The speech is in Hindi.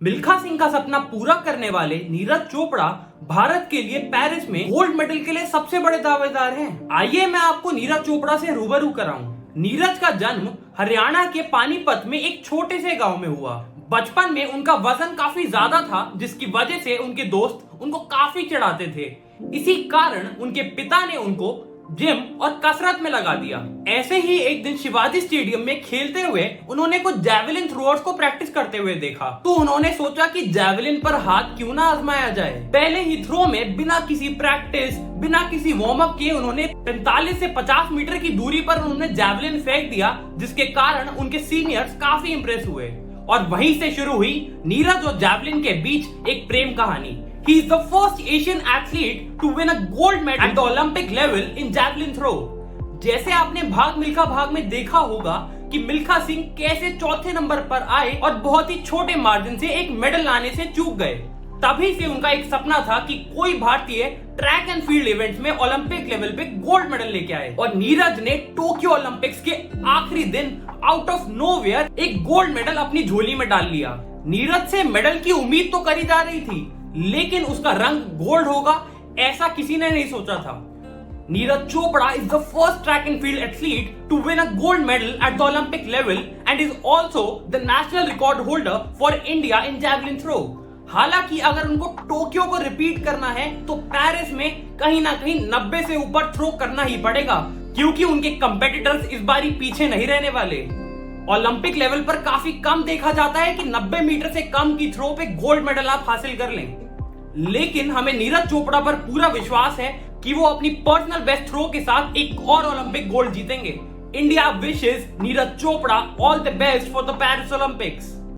मिल्खा सिंह का सपना पूरा करने वाले नीरज चोपड़ा भारत के लिए पेरिस में गोल्ड मेडल के लिए सबसे बड़े दावेदार हैं। आइए मैं आपको नीरज चोपड़ा से रूबरू कराऊं। नीरज का जन्म हरियाणा के पानीपत में एक छोटे से गांव में हुआ। बचपन में उनका वजन काफी ज्यादा था, जिसकी वजह से उनके दोस्त उनको काफी चिढ़ाते थे। इसी कारण उनके पिता ने उनको जिम और कसरत में लगा दिया। ऐसे ही एक दिन शिवाजी स्टेडियम में खेलते हुए उन्होंने कुछ जैवलिन थ्रोअर्स को प्रैक्टिस करते हुए देखा, तो उन्होंने सोचा कि जैवलिन पर हाथ क्यों ना आजमाया जाए। पहले ही थ्रो में बिना किसी प्रैक्टिस, बिना किसी वार्म अप किए उन्होंने 45 से 50 मीटर की दूरी पर उन्होंने जैवलिन फेंक दिया, जिसके कारण उनके सीनियर्स काफी इंप्रेस हुए। और वहीं से शुरू हुई नीरज और जैवलिन के बीच एक प्रेम कहानी। He is the first Asian athlete to win a gold medal at the Olympic level in javelin throw। जैसे आपने भाग मिल्खा भाग में देखा होगा कि मिल्खा सिंह कैसे चौथे नंबर पर आए और बहुत ही छोटे मार्जिन से एक मेडल लाने से चूक गए। तभी से उनका एक सपना था कि कोई भारतीय ट्रैक एंड फील्ड इवेंट्स में ओलंपिक लेवल पे गोल्ड मेडल लेके आए। और नीरज ने टोक्यो ओलंपिक्स के आखिरी दिन आउट ऑफ नोवेयर एक गोल्ड मेडल अपनी झोली में डाल लिया। नीरज से मेडल की उम्मीद तो करी जा रही थी, लेकिन उसका रंग गोल्ड होगा ऐसा किसी ने नहीं सोचा था। Neeraj Chopra is the first track and field athlete to win a gold medal at the Olympic level and is also the national record holder for India in javelin throw। हालांकि अगर उनको टोक्यो को रिपीट करना है तो पेरिस में कहीं ना कहीं 90 से ऊपर थ्रो करना ही पड़ेगा, क्योंकि उनके कंपेटिटर्स इस बारी पीछे नहीं रहने वाले। ओलंपिक लेवल पर काफी कम देखा जाता है कि 90 मीटर से कम की थ्रो पे गोल्ड मेडल आप हासिल कर लें, लेकिन हमें नीरज चोपड़ा पर पूरा विश्वास है कि वो अपनी पर्सनल बेस्ट थ्रो के साथ एक और ओलंपिक गोल्ड जीतेंगे। India wishes Neeraj Chopra all the best for the Paris Olympics.